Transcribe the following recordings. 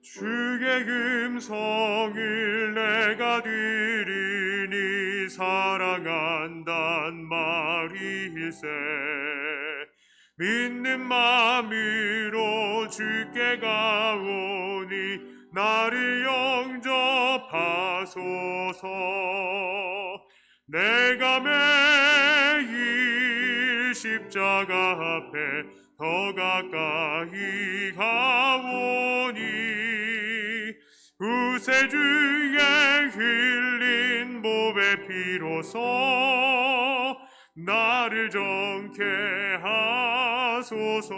주의 음성을 내가 들으니 사랑한단 말일세. 믿는 마음으로 주께 가오니 나를 영접하소서. 내가 매일 십자가 앞에 더 가까이 가오니 구세주의 흘린 몸의 피로써 나를 정케 하소서.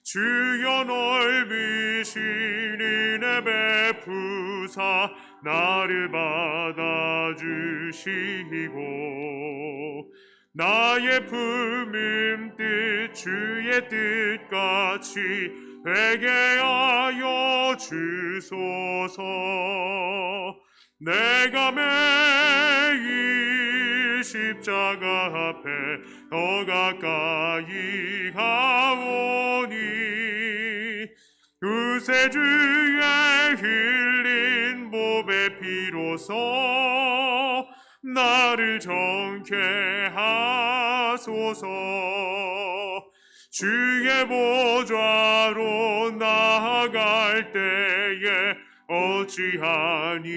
주여 넓으신 은혜 베푸사 나를 받아주시고 나의 품은 뜻 주의 뜻같이 되게 하여 주소서. 내가 매일 십자가 앞에 더 가까이 가오니 구세주의 흘린 몸의 피로써 나를 정케 하소서. 주의 보좌로 나아갈 때에 어찌하니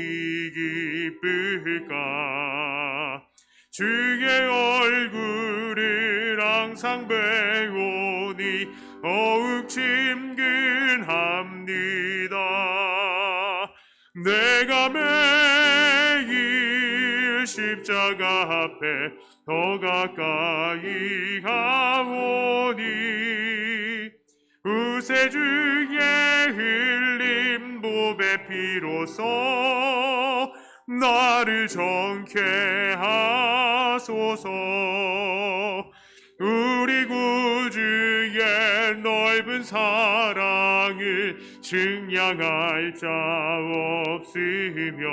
기쁠까. 주의 얼굴을 항상 배우니 더욱 친근합니다. 내가 매일 십자가 앞에 더 가까이 가오니 구세주의 흘린 몸의 피로써 나를 정케 하소서. 우리 구주의 넓은 사랑을 증량할 자 없으며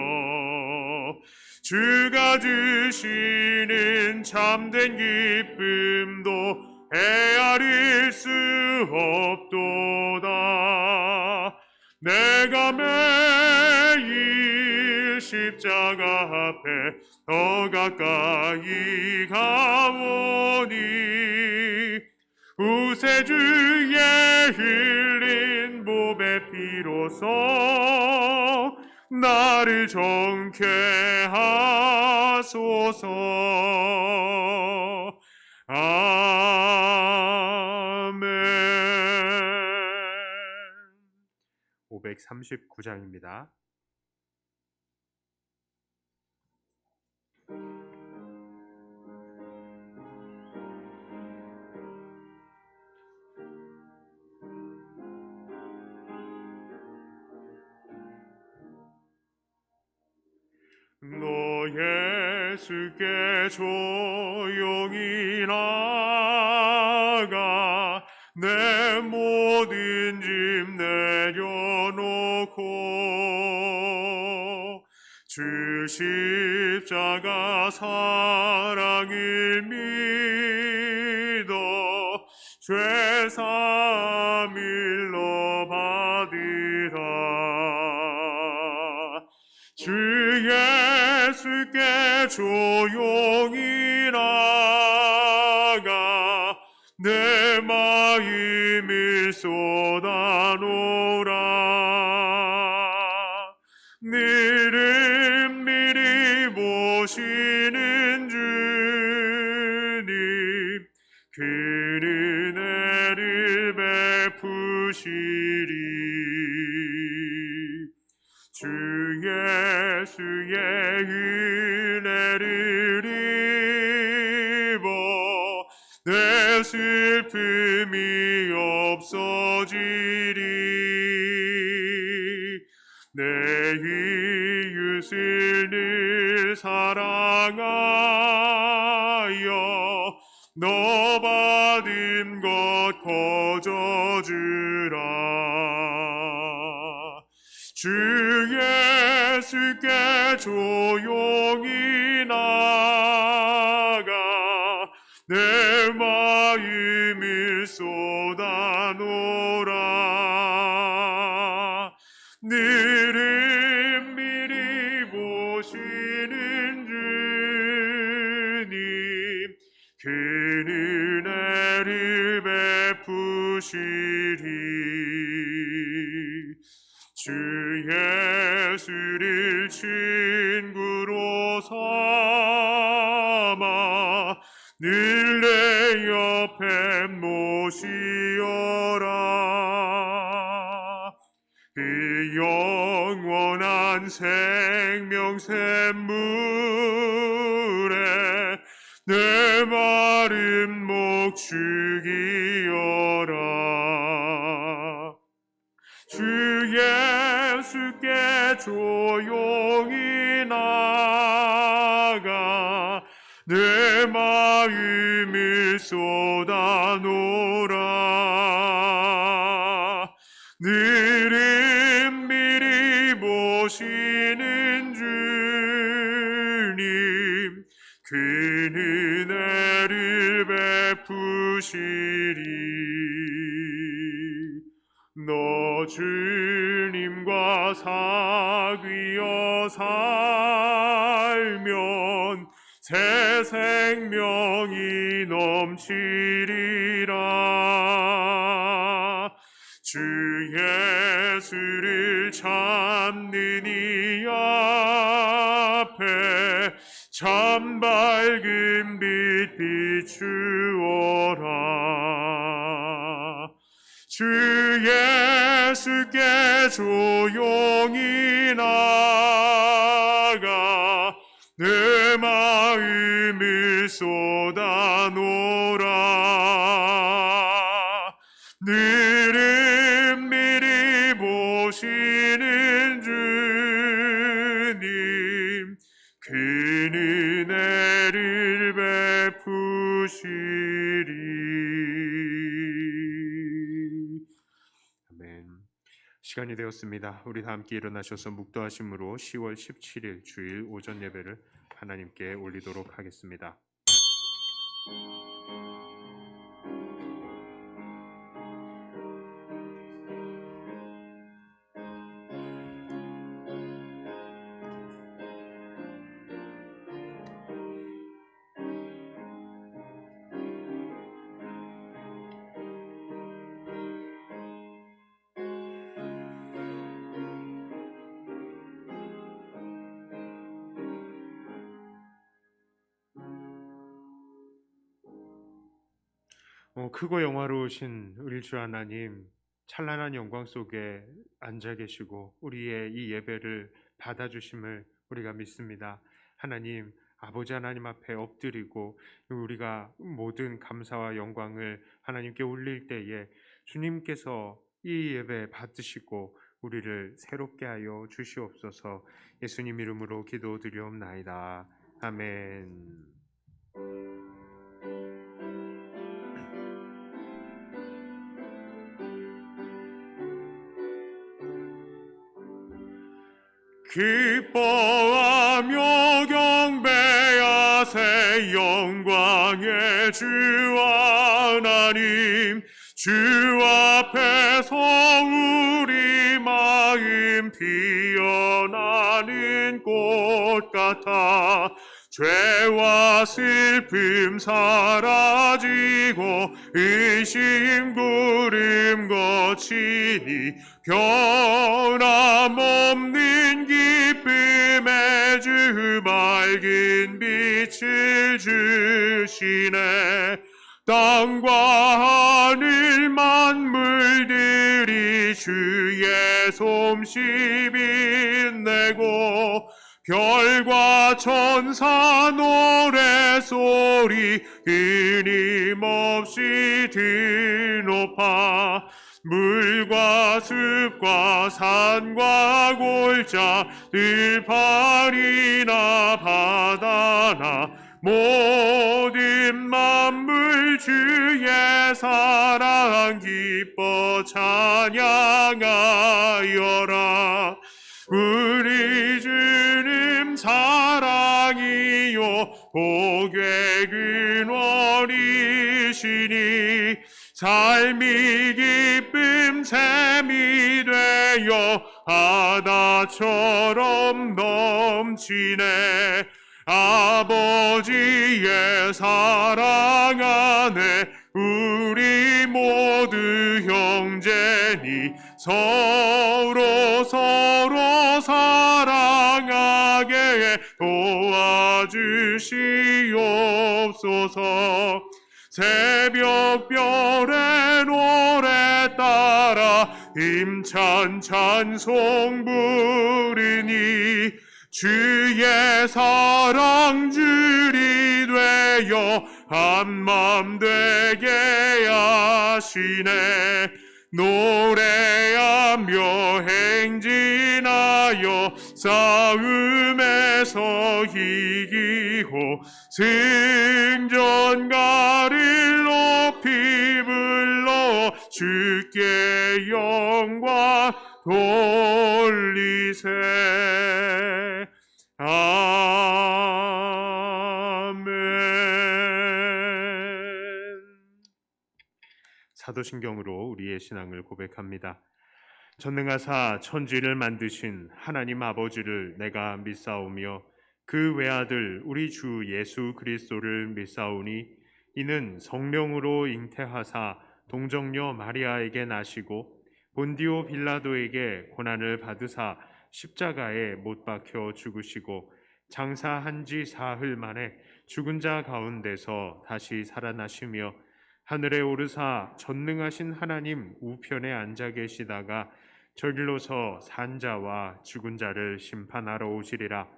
주가 주시는 참된 기쁨도 헤아릴 수 없도다. 내가 매일 십자가 앞에 더 가까이 가오니 구세주의 흘린 몸의 피로써 나를 정케 하소서. 아멘. 539장입니다. 너 예수께 조용히 나가 내 모든 짐 내려놓고 주 십자가 사랑을 믿어 죄 사함일로 받으라. 주 예수께 조용히 나가 내 마음을 쏟아놓으라. 늘은 미리 보시는 주님 그 은혜를 베푸시리. 주 예수의 은혜를 입어 내 슬픔이 없어지리. 내 이웃을 늘 사랑하여 너 받은 것 거저주라. 주 예수께 조용히 나가 내 마음을 쏟아놓으라. 늘은 미리 보시는 주님 그 은혜를 베푸시리 주 예수를 친구로 삼아 늘 내 옆에 모시어라 그 영원한 생명 샘물에 내 마른 목 죽이어라 주 예수께 조용히 나가 내 마음을 쏟아놓으라 늘은 미리 보시는 주님 그 은혜를 베푸시리 너 주님과 사귀어 살면 새 생명이 넘치리라 주 예수를 찾는 이 앞에 참 밝은 빛 비추어라 주 예수께 조용히 나가 내 마음을 쏟아놓으라 늘은 미리 보시는 주님 그 은혜를 베푸시리 아멘. 시간이 되었습니다. 우리 다 함께 일어나셔서 묵도하심으로 10월 17일 주일 오전 예배를 하나님께 올리도록 하겠습니다. 크고 영화로우신 우리 주 하나님, 찬란한 영광 속에 앉아 계시고 우리의 이 예배를 받아주심을 우리가 믿습니다. 하나님, 아버지 하나님 앞에 엎드리고 우리가 모든 감사와 영광을 하나님께 올릴 때에 주님께서 이 예배 받으시고 우리를 새롭게 하여 주시옵소서. 예수님 이름으로 기도드리옵나이다. 아멘. 기뻐하며 경배하세 영광의 주 하나님 주 앞에서 우리 마음 피어나는 꽃 같아 죄와 슬픔 사라지고 의심 구름 거치니 변함없는 기쁨의 주 밝은 빛을 주시네 땅과 하늘 만물들이 주의 솜씨 빛내고 별과 천사 노래소리 끊임없이 드높아 물과 숲과 산과 골짜 들판이나 바다나 모든 만물 주의 사랑 기뻐 찬양하여라 우리 주님 사랑이요 복의 근원이시니 삶이 기쁨 샘이 되어 바다처럼 넘치네. 아버지의 사랑 안에 우리 모두 형제니 서로 사랑하게 도와주시옵소서. 새벽별의 노래 따라 힘찬 찬송 부르니 주의 사랑 줄이 되어 한맘 되게 하시네. 노래하며 행진하여 싸움에서 이기고 승전가를 높이 불러 주께 영광 돌리세. 아멘. 사도신경으로 우리의 신앙을 고백합니다. 전능하사 천지를 만드신 하나님 아버지를 내가 믿사오며 그 외아들 우리 주 예수 그리스도를 믿사오니 이는 성령으로 잉태하사 동정녀 마리아에게 나시고 본디오 빌라도에게 고난을 받으사 십자가에 못 박혀 죽으시고 장사한 지 사흘 만에 죽은 자 가운데서 다시 살아나시며 하늘에 오르사 전능하신 하나님 우편에 앉아 계시다가 저길로서 산 자와 죽은 자를 심판하러 오시리라.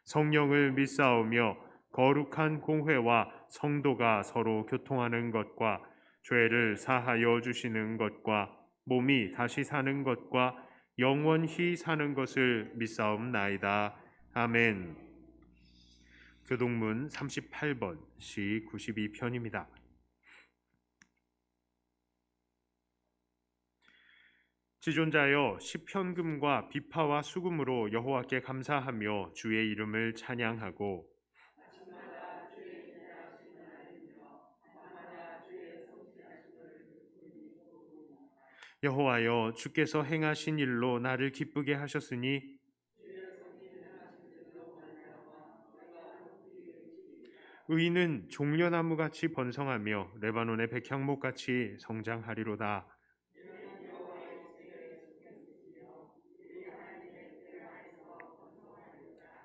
성령을 믿사오며 거룩한 공회와 성도가 서로 교통하는 것과 죄를 사하여 주시는 것과 몸이 다시 사는 것과 영원히 사는 것을 믿사옵나이다. 아멘. 교동문 38번 시 92편입니다. 지존자여 시편금과 비파와 수금으로 여호와께 감사하며 주의 이름을 찬양하고 여호와여 주께서 행하신 일로 나를 기쁘게 하셨으니 의인은 종려나무같이 번성하며 레바논의 백향목같이 성장하리로다.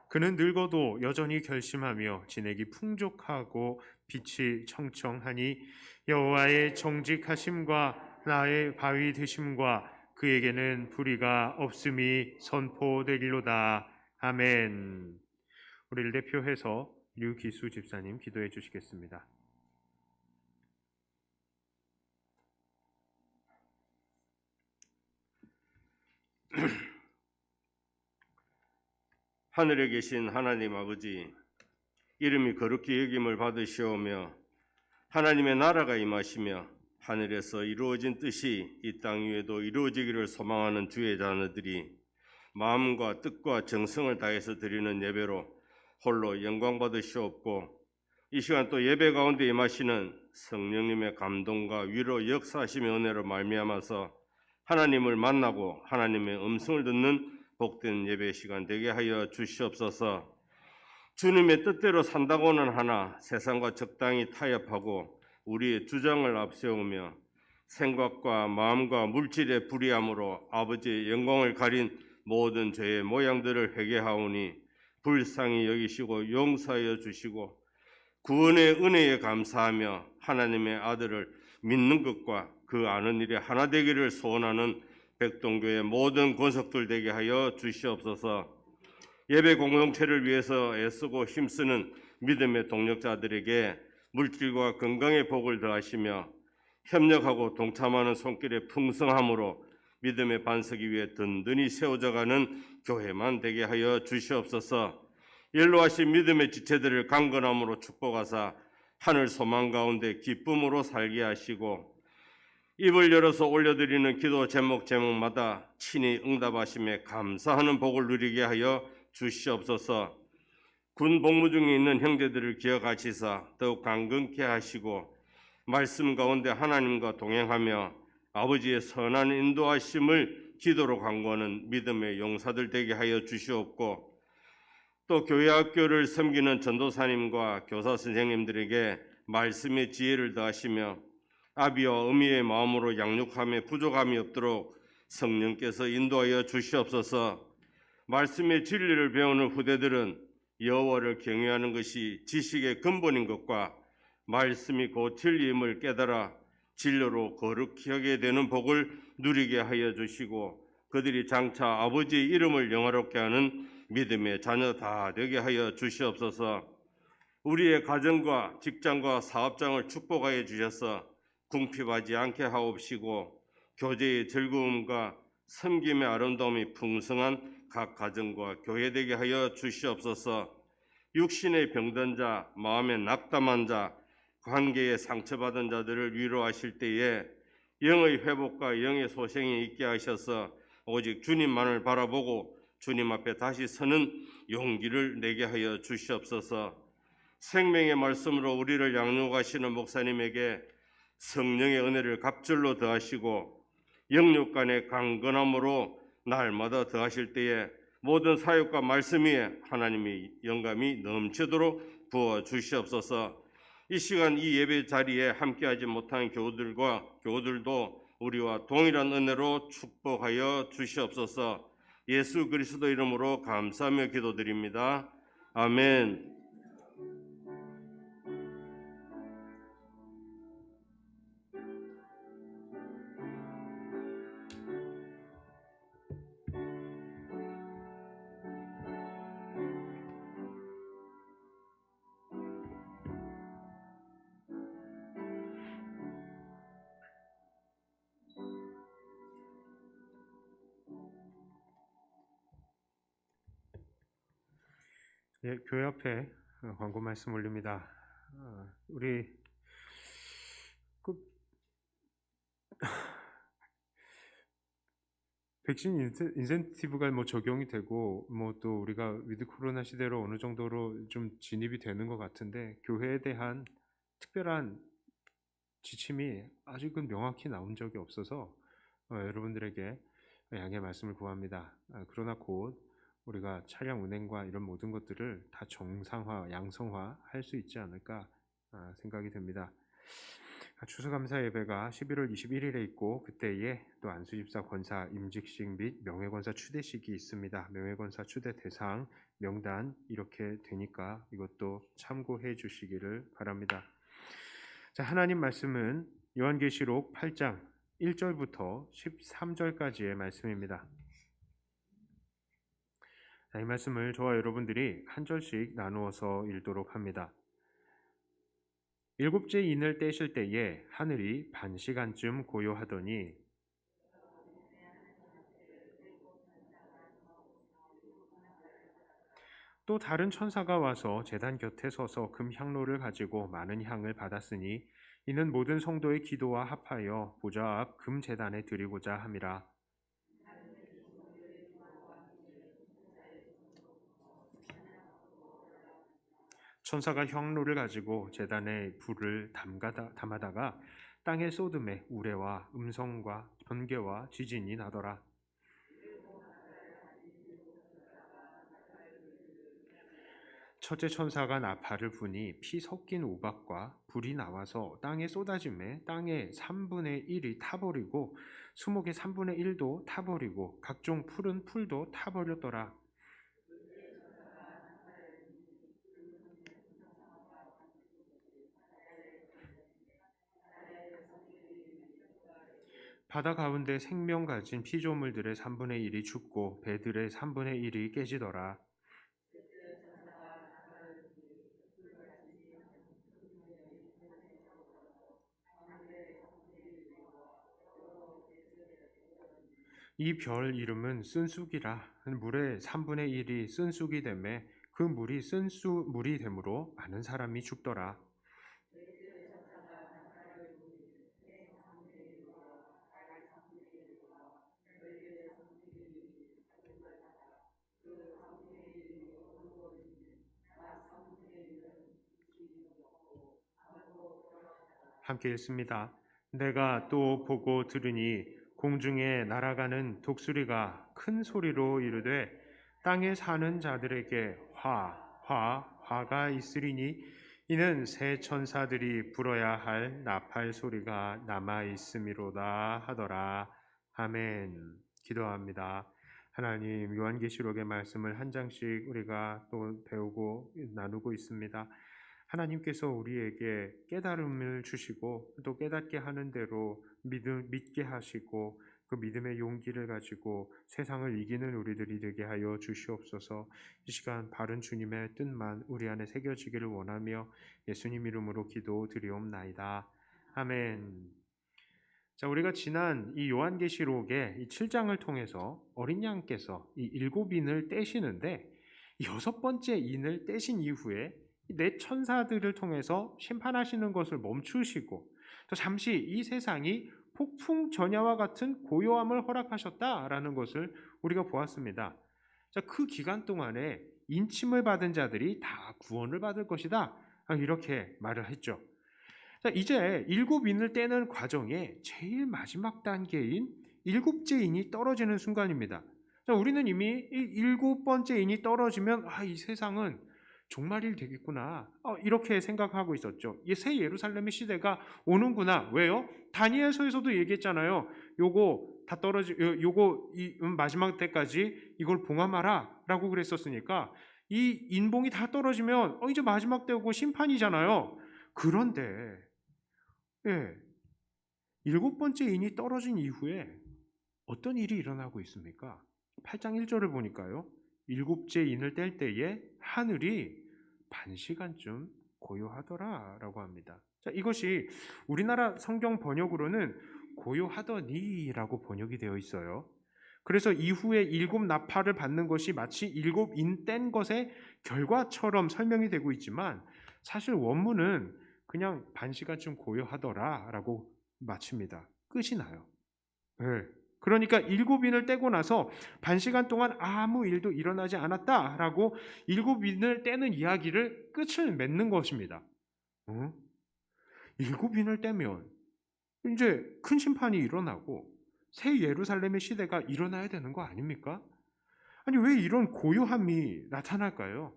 그는 늙어도 여전히 결심하며 진액이 풍족하고 빛이 청청하니 여호와의 정직하심과 나의 바위 되심과 그에게는 불의가 없음이 선포되리로다. 아멘. 우리를 대표해서 류기수 집사님 기도해 주시겠습니다. 하늘에 계신 하나님 아버지, 이름이 거룩히 여김을 받으시오며 하나님의 나라가 임하시며 하늘에서 이루어진 뜻이 이 땅 위에도 이루어지기를 소망하는 주의 자녀들이 마음과 뜻과 정성을 다해서 드리는 예배로 홀로 영광 받으시옵고 이 시간 또 예배 가운데 임하시는 성령님의 감동과 위로 역사하심의 은혜로 말미암아서 하나님을 만나고 하나님의 음성을 듣는 복된 예배 시간 되게 하여 주시옵소서. 주님의 뜻대로 산다고는 하나 세상과 적당히 타협하고 우리의 주장을 앞세우며 생각과 마음과 물질의 불의함으로 아버지의 영광을 가린 모든 죄의 모양들을 회개하오니 불쌍히 여기시고 용서하여 주시고 구원의 은혜에 감사하며 하나님의 아들을 믿는 것과 그 아는 일에 하나 되기를 소원하는 백동교의 모든 권속들 되게 하여 주시옵소서. 예배 공동체를 위해서 애쓰고 힘쓰는 믿음의 동력자들에게 물질과 건강의 복을 더하시며 협력하고 동참하는 손길의 풍성함으로 믿음의 반석이 위에 든든히 세워져가는 교회만 되게 하여 주시옵소서. 연로하신 믿음의 지체들을 강건함으로 축복하사 하늘 소망 가운데 기쁨으로 살게 하시고 입을 열어서 올려드리는 기도 제목마다 친히 응답하심에 감사하는 복을 누리게 하여 주시옵소서. 군 복무 중에 있는 형제들을 기억하시사 더욱 강건케 하시고 말씀 가운데 하나님과 동행하며 아버지의 선한 인도하심을 기도로 간구하는 믿음의 용사들 되게 하여 주시옵고, 또 교회 학교를 섬기는 전도사님과 교사 선생님들에게 말씀의 지혜를 더하시며 아비와 어미의 마음으로 양육함에 부족함이 없도록 성령께서 인도하여 주시옵소서. 말씀의 진리를 배우는 후대들은 여호와를 경외하는 것이 지식의 근본인 것과 말씀이 곧 진리임을 깨달아 진료로 거룩히 하게 되는 복을 누리게 하여 주시고, 그들이 장차 아버지의 이름을 영화롭게 하는 믿음의 자녀 다 되게 하여 주시옵소서. 우리의 가정과 직장과 사업장을 축복하여 주셔서 궁핍하지 않게 하옵시고, 교제의 즐거움과 섬김의 아름다움이 풍성한 각 가정과 교회 되게 하여 주시옵소서. 육신의 병든 자, 마음의 낙담한 자, 관계에 상처받은 자들을 위로하실 때에 영의 회복과 영의 소생이 있게 하셔서 오직 주님만을 바라보고 주님 앞에 다시 서는 용기를 내게 하여 주시옵소서. 생명의 말씀으로 우리를 양육하시는 목사님에게 성령의 은혜를 갑절로 더하시고, 영육 간의 강건함으로 날마다 더하실 때에 모든 사역과 말씀 위에 하나님의 영감이 넘치도록 부어 주시옵소서. 이 시간 이 예배 자리에 함께하지 못한 교우들도 우리와 동일한 은혜로 축복하여 주시옵소서. 예수 그리스도 이름으로 감사하며 기도드립니다. 아멘. 예, 교회 앞에 광고 말씀 올립니다. 우리 그 백신 인센티브가 뭐 적용이 되고 뭐 또 우리가 위드 코로나 시대로 어느 정도로 좀 진입이 되는 것 같은데, 교회에 대한 특별한 지침이 아직은 명확히 나온 적이 없어서 여러분들에게 양해 말씀을 구합니다. 그러나 곧 우리가 차량 운행과 이런 모든 것들을 다 정상화, 양성화 할 수 있지 않을까 생각이 됩니다. 추수감사 예배가 11월 21일에 있고, 그때에 또 안수집사 권사 임직식 및 명예권사 추대식이 있습니다. 명예권사 추대 대상 명단 이렇게 되니까 이것도 참고해 주시기를 바랍니다. 자, 하나님 말씀은 요한계시록 8장 1절부터 13절까지의 말씀입니다. 자, 이 말씀을 저와 여러분들이 한 절씩 나누어서 읽도록 합니다. 일곱째 인을 떼실 때에 하늘이 반시간쯤 고요하더니 또 다른 천사가 와서 제단 곁에 서서 금 향로를 가지고 많은 향을 받았으니 이는 모든 성도의 기도와 합하여 보좌 앞 금 제단에 드리고자 함이라. 천사가 향로를 가지고 제단에 불을 담아다가 땅에 쏟음에 우레와 음성과 번개와 지진이 나더라. 첫째 천사가 나팔을 부니 피 섞인 우박과 불이 나와서 땅에 쏟아짐에 땅의 3분의 1이 타버리고 수목의 3분의 1도 타버리고 각종 푸른 풀도 타버렸더라. 바다 가운데 생명 가진 피조물들의 3분의 1이 죽고 배들의 3분의 1이 깨지더라. 이 별 이름은 쓴쑥이라. 물의 3분의 1이 쓴쑥이 되매 그 물이 쓴쑥물이 되므로 많은 사람이 죽더라. 함께 읽습니다. 내가 또 보고 들으니 공중에 날아가는 독수리가 큰 소리로 이르되 땅에 사는 자들에게 화가 있으리니 이는 새 천사들이 불어야 할 나팔 소리가 남아 있음이로다 하더라. 아멘. 기도합니다. 하나님, 요한계시록의 말씀을 한 장씩 우리가 또 배우고 나누고 있습니다. 하나님께서 우리에게 깨달음을 주시고 또 깨닫게 하는 대로 믿게 하시고 그 믿음의 용기를 가지고 세상을 이기는 우리들이 되게 하여 주시옵소서. 이 시간 바른 주님의 뜻만 우리 안에 새겨지기를 원하며 예수님 이름으로 기도드리옵나이다. 아멘. 자, 우리가 지난 이 요한계시록의 이 7장을 통해서 어린 양께서 이 7인을 떼시는데 6번째 인을 떼신 이후에 네 천사들을 통해서 심판하시는 것을 멈추시고 또 잠시 이 세상이 폭풍 전야와 같은 고요함을 허락하셨다라는 것을 우리가 보았습니다. 자, 그 기간 동안에 인침을 받은 자들이 다 구원을 받을 것이다, 이렇게 말을 했죠. 자, 이제 7인을 떼는 과정의 제일 마지막 단계인 7째 인이 떨어지는 순간입니다. 자, 우리는 이미 이 7번째 인이 떨어지면 이 세상은 종말일 되겠구나, 이렇게 생각하고 있었죠. 새 예루살렘의 시대가 오는구나. 왜요? 다니엘서에서도 얘기했잖아요. 요거 다 요거 마지막 때까지 이걸 봉함하라라고 그랬었으니까 이 인봉이 다 떨어지면 이제 마지막 때고 심판이잖아요. 그런데 7번째 인이 떨어진 이후에 어떤 일이 일어나고 있습니까? 8장 1절을 보니까요, 7째 인을 뗄 때에 하늘이 반시간쯤 고요하더라라고 합니다. 자, 이것이 우리나라 성경 번역으로는 고요하더니라고 번역이 되어 있어요. 그래서 이후에 7 나팔을 받는 것이 마치 7인 뗀 것의 결과처럼 설명이 되고 있지만 사실 원문은 그냥 반시간쯤 고요하더라라고 마칩니다. 끝이 나요. 그러니까 7인을 떼고 나서 반시간 동안 아무 일도 일어나지 않았다라고 7인을 떼는 이야기를 끝을 맺는 것입니다. 7인을 떼면 이제 큰 심판이 일어나고 새 예루살렘의 시대가 일어나야 되는 거 아닙니까? 아니, 왜 이런 고요함이 나타날까요?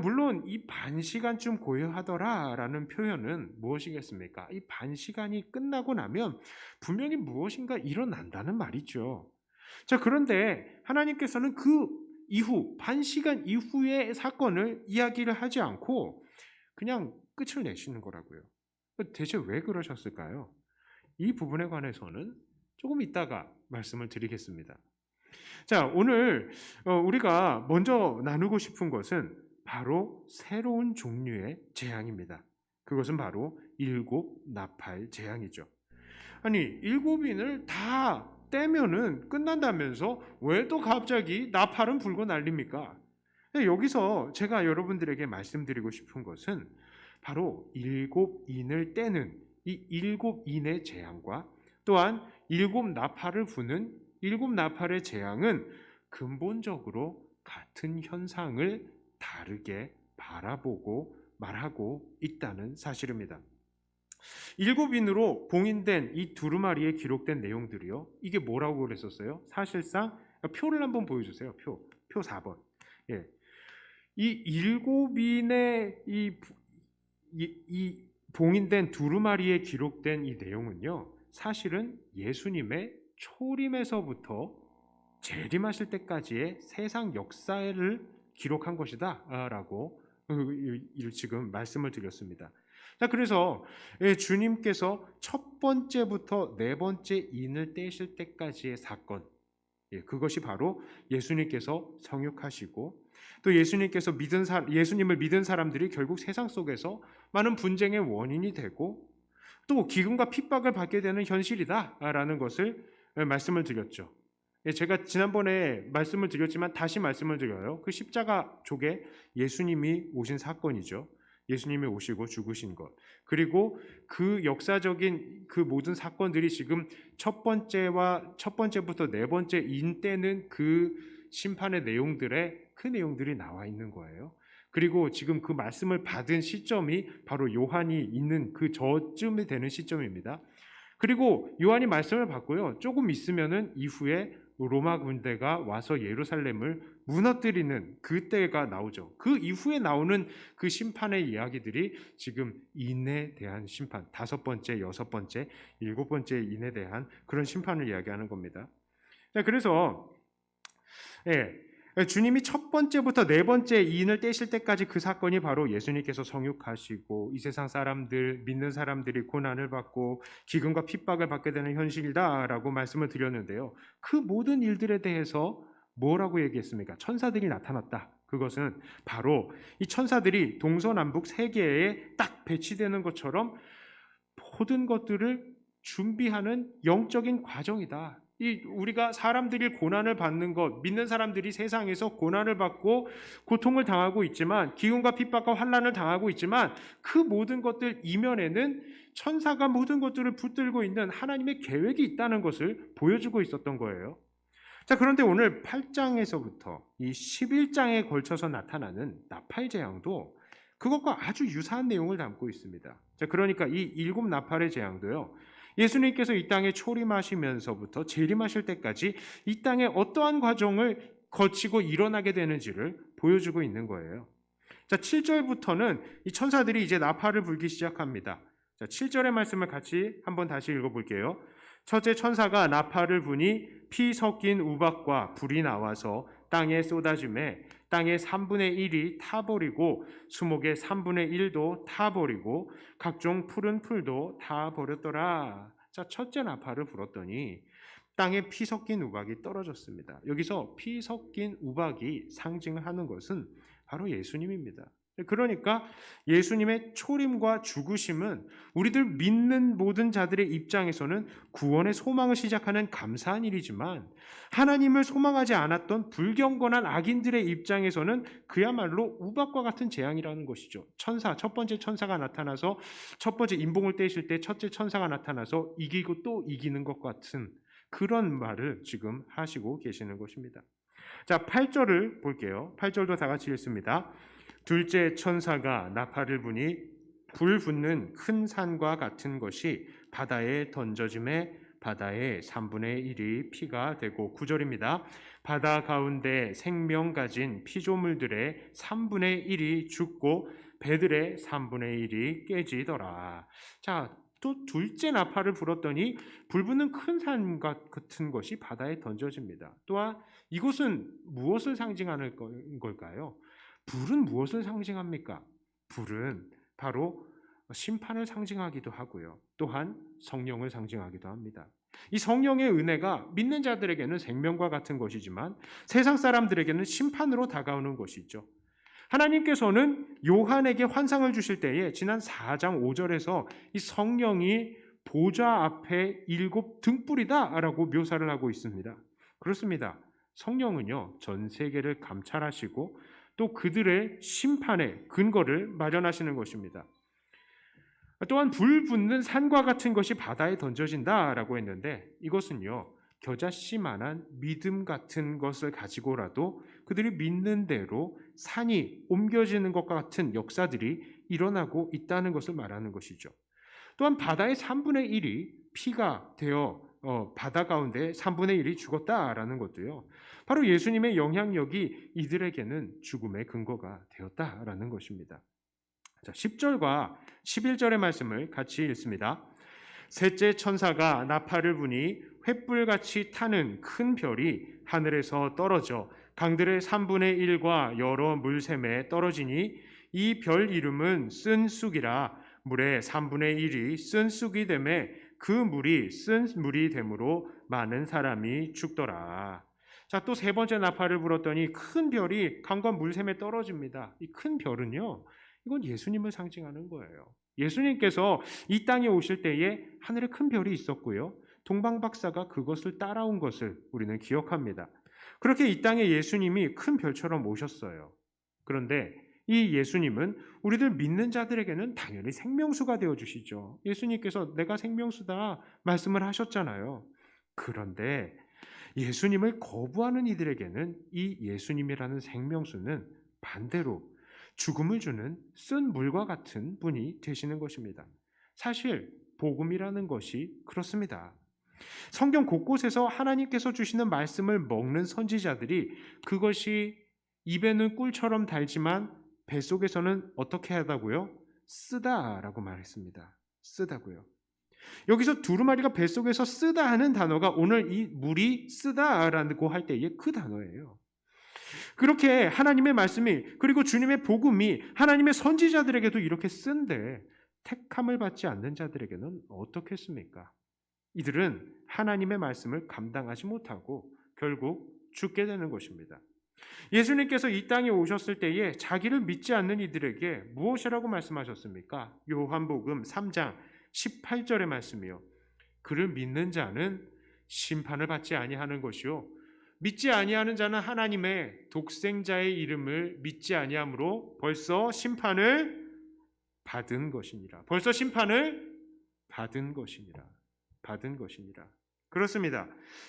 물론 이 반시간쯤 고요하더라라는 표현은 무엇이겠습니까? 이 반시간이 끝나고 나면 분명히 무엇인가 일어난다는 말이죠. 자, 그런데 하나님께서는 그 이후, 반시간 이후의 사건을 이야기를 하지 않고 그냥 끝을 내시는 거라고요. 대체 왜 그러셨을까요? 이 부분에 관해서는 조금 이따가 말씀을 드리겠습니다. 자, 오늘 우리가 먼저 나누고 싶은 것은 바로 새로운 종류의 재앙입니다. 그것은 바로 7 나팔 재앙이죠. 아니, 7인을 다 떼면은 끝난다면서 왜 또 갑자기 나팔은 불고 난립니까? 여기서 제가 여러분들에게 말씀드리고 싶은 것은 바로 7인을 떼는 이 7인의 재앙과 또한 7 나팔을 부는 7 나팔의 재앙은 근본적으로 같은 현상을 다르게 바라보고 말하고 있다는 사실입니다. 7인으로 봉인된 이 두루마리에 기록된 내용들이요, 이게 뭐라고 그랬었어요? 사실상 표를 한번 보여주세요. 표 4번. 이 7인의 이 봉인된 두루마리에 기록된 이 내용은요, 사실은 예수님의 초림에서부터 재림하실 때까지의 세상 역사를 기록한 것이다 라고 지금 말씀을 드렸습니다. 자, 그래서 주님께서 첫 번째부터 네 번째 인을 떼실 때까지의 사건, 그것이 바로 예수님께서 성육하시고 또 예수님을 믿은 사람들이 결국 세상 속에서 많은 분쟁의 원인이 되고 또 기근과 핍박을 받게 되는 현실이다라는 것을 말씀을 드렸죠. 제가 지난번에 말씀을 드렸지만 다시 말씀을 드려요. 그 십자가 쪽에 예수님이 오신 사건이죠. 예수님이 오시고 죽으신 것, 그리고 그 역사적인 그 모든 사건들이 지금 첫 번째부터 네 번째 인 때는 그 심판의 그 내용들이 나와 있는 거예요. 그리고 지금 그 말씀을 받은 시점이 바로 요한이 있는 그 저쯤이 되는 시점입니다. 그리고 요한이 말씀을 받고요. 조금 있으면은 이후에 로마 군대가 와서 예루살렘을 무너뜨리는 그때가 나오죠. 그 이후에 나오는 그 심판의 이야기들이 지금 인에 대한 심판, 5번째, 6번째, 7번째 인에 대한 그런 심판을 이야기하는 겁니다. 자, 그래서 주님이 첫 번째부터 네 번째 이인을 떼실 때까지 그 사건이 바로 예수님께서 성육하시고 이 세상 사람들, 믿는 사람들이 고난을 받고 기근과 핍박을 받게 되는 현실이다라고 말씀을 드렸는데요. 그 모든 일들에 대해서 뭐라고 얘기했습니까? 천사들이 나타났다. 그것은 바로 이 천사들이 동서남북 세계에 딱 배치되는 것처럼 모든 것들을 준비하는 영적인 과정이다. 우리가 사람들이 고난을 받는 것, 믿는 사람들이 세상에서 고난을 받고 고통을 당하고 있지만, 기근과 핍박과 환난을 당하고 있지만, 그 모든 것들 이면에는 천사가 모든 것들을 붙들고 있는 하나님의 계획이 있다는 것을 보여주고 있었던 거예요. 자, 그런데 오늘 8장에서부터 이 11장에 걸쳐서 나타나는 나팔 재앙도 그것과 아주 유사한 내용을 담고 있습니다. 자, 그러니까 이 7 나팔의 재앙도요, 예수님께서 이 땅에 초림하시면서부터 재림하실 때까지 이 땅에 어떠한 과정을 거치고 일어나게 되는지를 보여주고 있는 거예요. 자, 7절부터는 이 천사들이 이제 나팔을 불기 시작합니다. 자, 7절의 말씀을 같이 한번 다시 읽어볼게요. 첫째 천사가 나팔을 부니 피 섞인 우박과 불이 나와서 땅에 쏟아지매 땅의 3분의 1이 타버리고 수목의 3분의 1도 타버리고 각종 푸른 풀도 타버렸더라. 자, 첫째 나팔을 불었더니 땅에 피 섞인 우박이 떨어졌습니다. 여기서 피 섞인 우박이 상징하는 것은 바로 예수님입니다. 그러니까 예수님의 초림과 죽으심은 우리들 믿는 모든 자들의 입장에서는 구원의 소망을 시작하는 감사한 일이지만, 하나님을 소망하지 않았던 불경건한 악인들의 입장에서는 그야말로 우박과 같은 재앙이라는 것이죠. 첫 번째 천사가 나타나서 첫 번째 인봉을 떼실 때 첫째 천사가 나타나서 이기고 또 이기는 것 같은 그런 말을 지금 하시고 계시는 것입니다. 자, 8절을 볼게요. 8절도 다 같이 읽습니다. 둘째 천사가 나팔을 부니 불 붙는 큰 산과 같은 것이 바다에 던져짐에 바다의 3분의 1이 피가 되고, 9절입니다. 바다 가운데 생명 가진 피조물들의 3분의 1이 죽고 배들의 3분의 1이 깨지더라. 자, 또 둘째 나팔을 불었더니 불 붙는 큰 산과 같은 것이 바다에 던져집니다. 또한 이곳은 무엇을 상징하는 걸까요? 불은 무엇을 상징합니까? 불은 바로 심판을 상징하기도 하고요. 또한 성령을 상징하기도 합니다. 이 성령의 은혜가 믿는 자들에게는 생명과 같은 것이지만 세상 사람들에게는 심판으로 다가오는 것이죠. 하나님께서는 요한에게 환상을 주실 때에 지난 4장 5절에서 이 성령이 보좌 앞에 7 등불이다라고 묘사를 하고 있습니다. 그렇습니다. 성령은요, 전 세계를 감찰하시고 또 그들의 심판의 근거를 마련하시는 것입니다. 또한 불 붙는 산과 같은 것이 바다에 던져진다라고 했는데, 이것은요, 겨자씨만한 믿음 같은 것을 가지고라도 그들이 믿는 대로 산이 옮겨지는 것과 같은 역사들이 일어나고 있다는 것을 말하는 것이죠. 또한 바다의 3분의 1이 피가 되어 바다 가운데 3분의 1이 죽었다라는 것도요, 바로 예수님의 영향력이 이들에게는 죽음의 근거가 되었다라는 것입니다. 자, 10절과 11절의 말씀을 같이 읽습니다. 셋째 천사가 나팔을 부니 횃불같이 타는 큰 별이 하늘에서 떨어져 강들의 3분의 1과 여러 물샘에 떨어지니 이 별 이름은 쓴 쑥이라. 물의 3분의 1이 쓴 쑥이 되매 그 물이 쓴 물이 되므로 많은 사람이 죽더라. 자, 또 세 번째 나팔을 불었더니 큰 별이 강과 물샘에 떨어집니다. 이 큰 별은요, 이건 예수님을 상징하는 거예요. 예수님께서 이 땅에 오실 때에 하늘에 큰 별이 있었고요, 동방박사가 그것을 따라온 것을 우리는 기억합니다. 그렇게 이 땅에 예수님이 큰 별처럼 오셨어요. 그런데 이 예수님은 우리들 믿는 자들에게는 당연히 생명수가 되어주시죠. 예수님께서 내가 생명수다 말씀을 하셨잖아요. 그런데 예수님을 거부하는 이들에게는 이 예수님이라는 생명수는 반대로 죽음을 주는 쓴 물과 같은 분이 되시는 것입니다. 사실 복음이라는 것이 그렇습니다. 성경 곳곳에서 하나님께서 주시는 말씀을 먹는 선지자들이 그것이 입에는 꿀처럼 달지만 뱃속에서는 어떻게 하다고요? 쓰다라고 말했습니다. 쓰다고요. 여기서 두루마리가 뱃속에서 쓰다 하는 단어가 오늘 이 물이 쓰다라고 할 때의 그 단어예요. 그렇게 하나님의 말씀이 그리고 주님의 복음이 하나님의 선지자들에게도 이렇게 쓴데 택함을 받지 않는 자들에게는 어떻겠습니까? 이들은 하나님의 말씀을 감당하지 못하고 결국 죽게 되는 것입니다. 예수님께서 이 땅에 오셨을 때에 자기를 믿지 않는 이들에게 무엇이라고 말씀하셨습니까? 요한복음 3장 18절의 말씀이요. 그를 믿는 자는 심판을 받지 아니하는 것이요 믿지 아니하는 자는 하나님의 독생자의 이름을 믿지 아니함으로 벌써 심판을 받은 것이니라. 벌써 심판을 받은 것이니라. 받은 것이니라. 그렇습니다.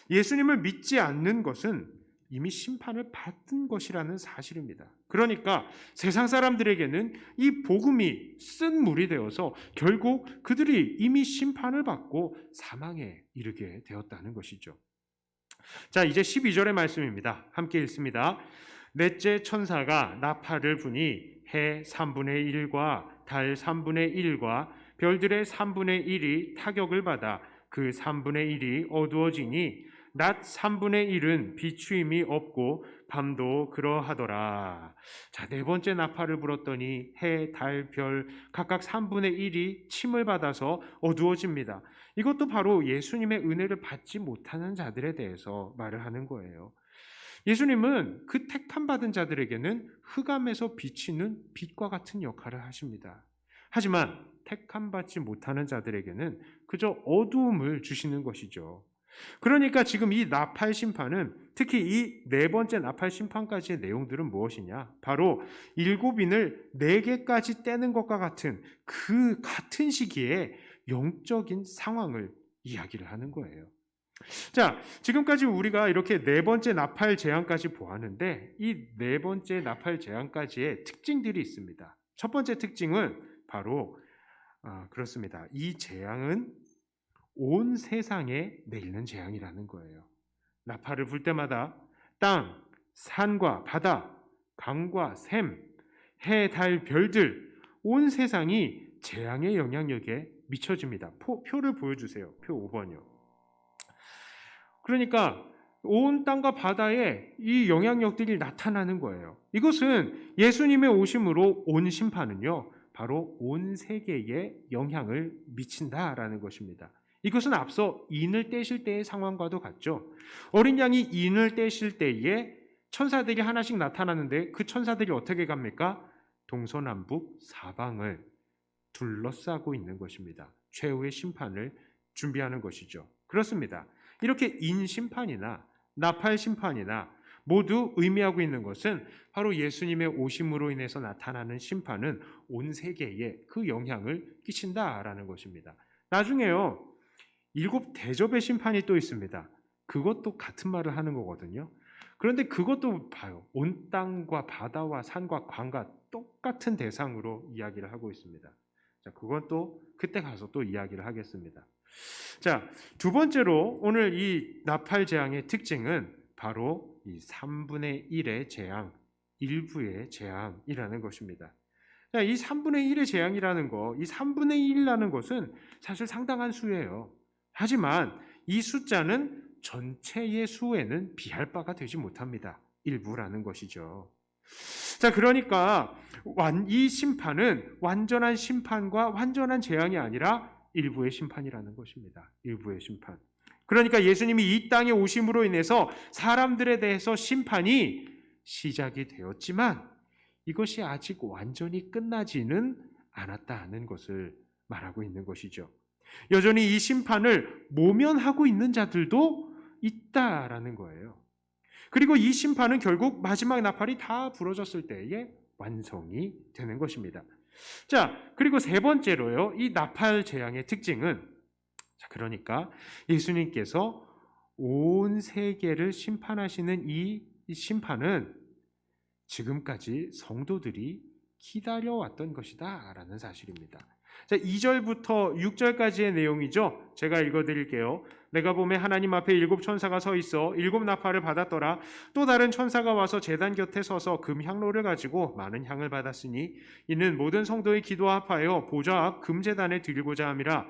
예수님을 믿지 않는 것은 이미 심판을 받은 것이라는 사실입니다. 그러니까 세상 사람들에게는 이 복음이 쓴 물이 되어서 결국 그들이 이미 심판을 받고 사망에 이르게 되었다는 것이죠. 자, 이제 12절의 말씀입니다. 함께 읽습니다. 넷째 천사가 나팔을 부니 해 3분의 1과 달 3분의 1과 별들의 3분의 1이 타격을 받아 그 3분의 1이 어두워지니 낮 3분의 1은 비추임이 없고 밤도 그러하더라. 자, 네 번째 나팔을 불었더니 해, 달, 별 각각 3분의 1이 침을 받아서 어두워집니다. 이것도 바로 예수님의 은혜를 받지 못하는 자들에 대해서 말을 하는 거예요. 예수님은 그 택함받은 자들에게는 흑암에서 비치는 빛과 같은 역할을 하십니다. 하지만 택함받지 못하는 자들에게는 그저 어두움을 주시는 것이죠. 그러니까 지금 이 나팔 심판은 특히 이 네 번째 나팔 심판까지의 내용들은 무엇이냐? 바로 7인을 4개까지 떼는 것과 같은 그 같은 시기에 영적인 상황을 이야기를 하는 거예요. 자, 지금까지 우리가 이렇게 네 번째 나팔 재앙까지 보았는데 이 네 번째 나팔 재앙까지의 특징들이 있습니다. 첫 번째 특징은 바로 그렇습니다. 이 재앙은 온 세상에 내리는 재앙이라는 거예요. 나팔을 불 때마다 땅, 산과 바다, 강과 샘, 해, 달, 별들 온 세상이 재앙의 영향력에 미쳐집니다. 표를 보여주세요. 표 5번이요. 그러니까 온 땅과 바다에 이 영향력들이 나타나는 거예요. 이것은 예수님의 오심으로 온 심판은요, 바로 온 세계에 영향을 미친다라는 것입니다. 이것은 앞서 인을 떼실 때의 상황과도 같죠. 어린 양이 인을 떼실 때에 천사들이 하나씩 나타나는데 그 천사들이 어떻게 갑니까? 동서남북 사방을 둘러싸고 있는 것입니다. 최후의 심판을 준비하는 것이죠. 그렇습니다. 이렇게 인심판이나 나팔심판이나 모두 의미하고 있는 것은 바로 예수님의 오심으로 인해서 나타나는 심판은 온 세계에 그 영향을 끼친다라는 것입니다. 나중에요, 7 대접의 심판이 또 있습니다. 그것도 같은 말을 하는 거거든요. 그런데 그것도 봐요. 온 땅과 바다와 산과 강과 똑같은 대상으로 이야기를 하고 있습니다. 자, 그건 또 그때 가서 또 이야기를 하겠습니다. 자, 두 번째로 오늘 이 나팔 재앙의 특징은 바로 이 3분의 1의 재앙, 일부의 재앙이라는 것입니다. 자, 이 3분의 1의 재앙이라는 거, 이 3분의 1이라는 것은 사실 상당한 수예요. 하지만 이 숫자는 전체의 수에는 비할 바가 되지 못합니다. 일부라는 것이죠. 자, 그러니까 이 심판은 완전한 심판과 완전한 재앙이 아니라 일부의 심판이라는 것입니다. 일부의 심판. 그러니까 예수님이 이 땅에 오심으로 인해서 사람들에 대해서 심판이 시작이 되었지만 이것이 아직 완전히 끝나지는 않았다는 것을 말하고 있는 것이죠. 여전히 이 심판을 모면하고 있는 자들도 있다라는 거예요. 그리고 이 심판은 결국 마지막 나팔이 다 부러졌을 때에 완성이 되는 것입니다. 자, 그리고 세 번째로요, 이 나팔 재앙의 특징은, 자, 그러니까 예수님께서 온 세계를 심판하시는 이 심판은 지금까지 성도들이 기다려왔던 것이다 라는 사실입니다. 자, 2절부터 6절까지의 내용이죠. 제가 읽어드릴게요. 내가 보매 하나님 앞에 7 천사가 서 있어 7 나팔을 받았더라. 또 다른 천사가 와서 제단 곁에 서서 금 향로를 가지고 많은 향을 받았으니 이는 모든 성도의 기도와 합하여 보좌 앞 금제단에 드리고자 함이라.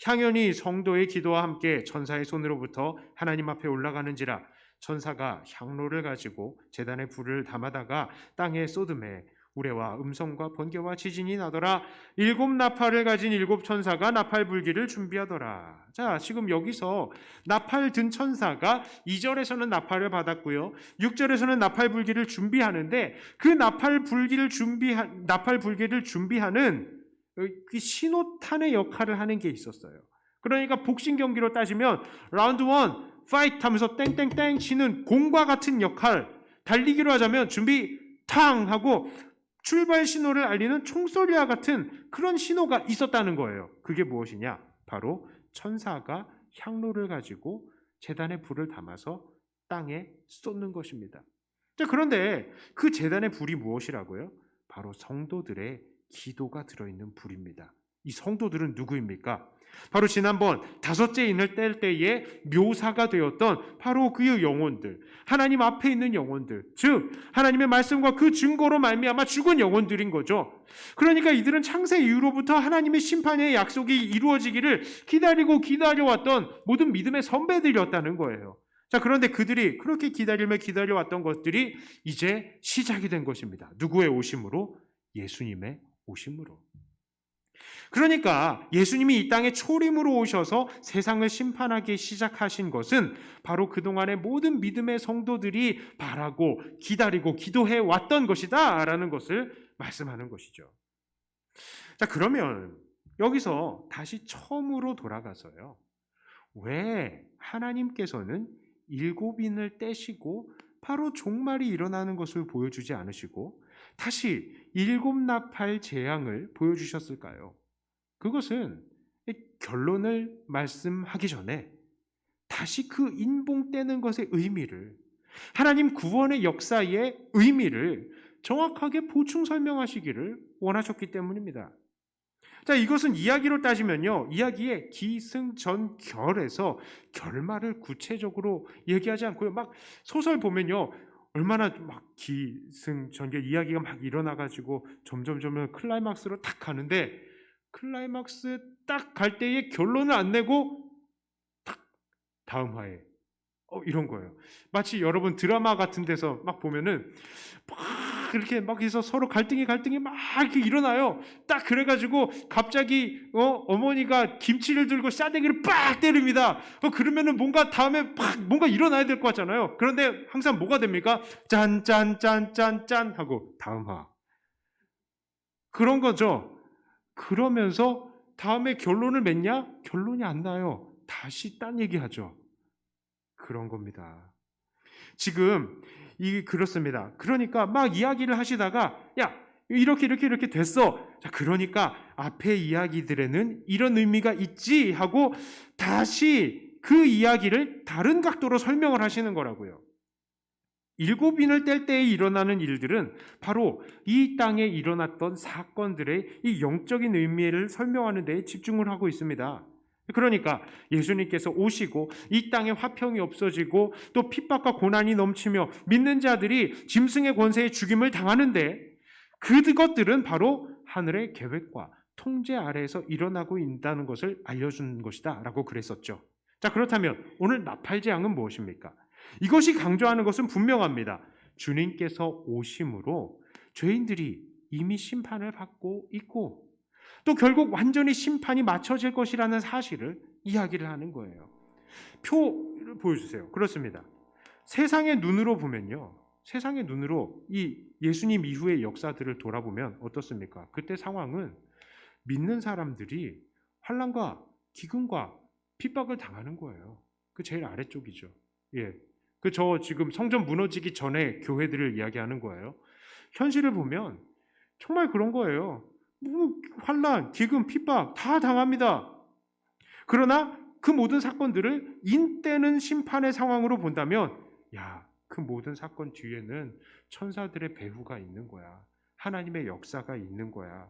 향연이 성도의 기도와 함께 천사의 손으로부터 하나님 앞에 올라가는지라. 천사가 향로를 가지고 제단에 불을 담아다가 땅에 쏟음에 우레와 음성과 번개와 지진이 나더라. 7 나팔을 가진 7 천사가 나팔 불기를 준비하더라. 자, 지금 여기서 나팔 든 천사가 2절에서는 나팔을 받았고요. 6절에서는 나팔 불기를 준비하는데 그 나팔 불기를 준비하는 그 신호탄의 역할을 하는 게 있었어요. 그러니까 복싱 경기로 따지면 라운드 1 파이트 하면서 땡땡땡 치는 공과 같은 역할, 달리기로 하자면 준비 탕 하고 출발 신호를 알리는 총소리와 같은 그런 신호가 있었다는 거예요. 그게 무엇이냐? 바로 천사가 향로를 가지고 제단에 불을 담아서 땅에 쏟는 것입니다. 자, 그런데 그 제단의 불이 무엇이라고요? 바로 성도들의 기도가 들어있는 불입니다. 이 성도들은 누구입니까? 바로 지난번 5째 인을 뗄 때에 묘사가 되었던 바로 그 영혼들, 하나님 앞에 있는 영혼들, 즉 하나님의 말씀과 그 증거로 말미암아 죽은 영혼들인 거죠. 그러니까 이들은 창세 이후로부터 하나님의 심판의 약속이 이루어지기를 기다려왔던 모든 믿음의 선배들이었다는 거예요. 자, 그런데 그들이 그렇게 기다려왔던 것들이 이제 시작이 된 것입니다. 누구의 오심으로? 예수님의 오심으로. 그러니까 예수님이 이 땅에 초림으로 오셔서 세상을 심판하기 시작하신 것은 바로 그동안의 모든 믿음의 성도들이 바라고 기다리고 기도해 왔던 것이다 라는 것을 말씀하는 것이죠. 자, 그러면 여기서 다시 처음으로 돌아가서요, 왜 하나님께서는 7인을 떼시고 바로 종말이 일어나는 것을 보여주지 않으시고 다시 7 나팔 재앙을 보여주셨을까요? 그것은 결론을 말씀하기 전에 다시 그 인봉 떼는 것의 의미를, 하나님 구원의 역사의 의미를 정확하게 보충 설명하시기를 원하셨기 때문입니다. 자, 이것은 이야기로 따지면요, 이야기의 기승전결에서 결말을 구체적으로 얘기하지 않고요, 막 소설 보면요, 얼마나 막 기승전결 이야기가 막 일어나가지고 점점 클라이막스로 딱 가는데 클라이막스 딱 갈 때에 결론을 안 내고 딱 다음 화에 이런 거예요. 마치 여러분 드라마 같은 데서 막 보면은 막 이렇게 막 해서 서로 갈등이 막 이렇게 일어나요. 딱 그래가지고 갑자기 어머니가 김치를 들고 싸대기를 빡 때립니다. 그러면은 뭔가 다음에 막 뭔가 일어나야 될 것 같잖아요. 그런데 항상 뭐가 됩니까? 짠 하고 다음 화. 그런 거죠. 그러면서 다음에 결론을 맺냐? 결론이 안 나요. 다시 딴 얘기하죠. 그런 겁니다. 지금 그렇습니다. 그러니까 막 이야기를 하시다가 야, 이렇게 됐어. 자, 그러니까 앞에 이야기들에는 이런 의미가 있지 하고 다시 그 이야기를 다른 각도로 설명을 하시는 거라고요. 7인을 뗄 때에 일어나는 일들은 바로 이 땅에 일어났던 사건들의 이 영적인 의미를 설명하는 데에 집중을 하고 있습니다. 그러니까 예수님께서 오시고 이 땅에 화평이 없어지고 또 핍박과 고난이 넘치며 믿는 자들이 짐승의 권세에 죽임을 당하는데 그것들은 바로 하늘의 계획과 통제 아래에서 일어나고 있다는 것을 알려주는 것이다 라고 그랬었죠. 자, 그렇다면 오늘 나팔재앙은 무엇입니까? 이것이 강조하는 것은 분명합니다. 주님께서 오심으로 죄인들이 이미 심판을 받고 있고 또 결국 완전히 심판이 맞춰질 것이라는 사실을 이야기를 하는 거예요. 표를 보여주세요. 그렇습니다. 세상의 눈으로 보면요, 세상의 눈으로 이 예수님 이후의 역사들을 돌아보면 어떻습니까? 그때 상황은 믿는 사람들이 환난과 기근과 핍박을 당하는 거예요. 그 제일 아래쪽이죠. 예. 저 지금 성전 무너지기 전에 교회들을 이야기하는 거예요. 현실을 보면 정말 그런 거예요. 환난, 기근, 핍박 다 당합니다. 그러나 그 모든 사건들을 인때는 심판의 상황으로 본다면 그 모든 사건 뒤에는 천사들의 배후가 있는 거야. 하나님의 역사가 있는 거야.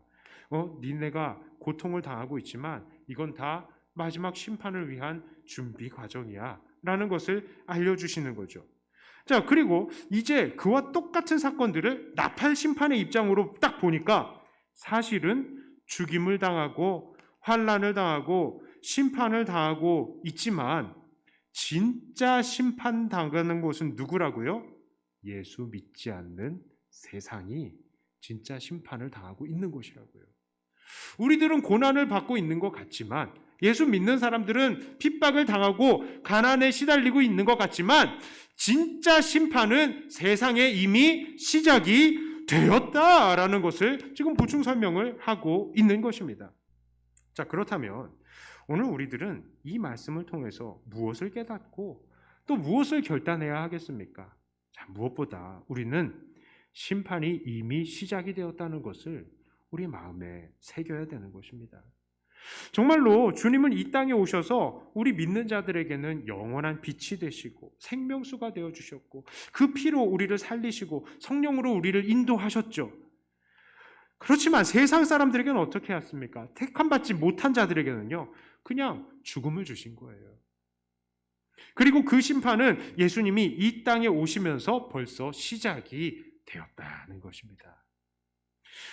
니네가 고통을 당하고 있지만 이건 다 마지막 심판을 위한 준비 과정이야 라는 것을 알려주시는 거죠. 자, 그리고 이제 그와 똑같은 사건들을 나팔 심판의 입장으로 딱 보니까 사실은 죽임을 당하고 환난을 당하고 심판을 당하고 있지만 진짜 심판당하는 곳은 누구라고요? 예수 믿지 않는 세상이 진짜 심판을 당하고 있는 곳이라고요. 우리들은 고난을 받고 있는 것 같지만, 예수 믿는 사람들은 핍박을 당하고 가난에 시달리고 있는 것 같지만, 진짜 심판은 세상에 이미 시작이 되었다라는 것을 지금 보충 설명을 하고 있는 것입니다. 자, 그렇다면 오늘 우리들은 이 말씀을 통해서 무엇을 깨닫고 또 무엇을 결단해야 하겠습니까? 자, 무엇보다 우리는 심판이 이미 시작이 되었다는 것을 우리 마음에 새겨야 되는 것입니다. 정말로 주님은 이 땅에 오셔서 우리 믿는 자들에게는 영원한 빛이 되시고 생명수가 되어주셨고 그 피로 우리를 살리시고 성령으로 우리를 인도하셨죠. 그렇지만 세상 사람들에게는 어떻게 했습니까? 택함받지 못한 자들에게는요, 그냥 죽음을 주신 거예요. 그리고 그 심판은 예수님이 이 땅에 오시면서 벌써 시작이 되었다는 것입니다.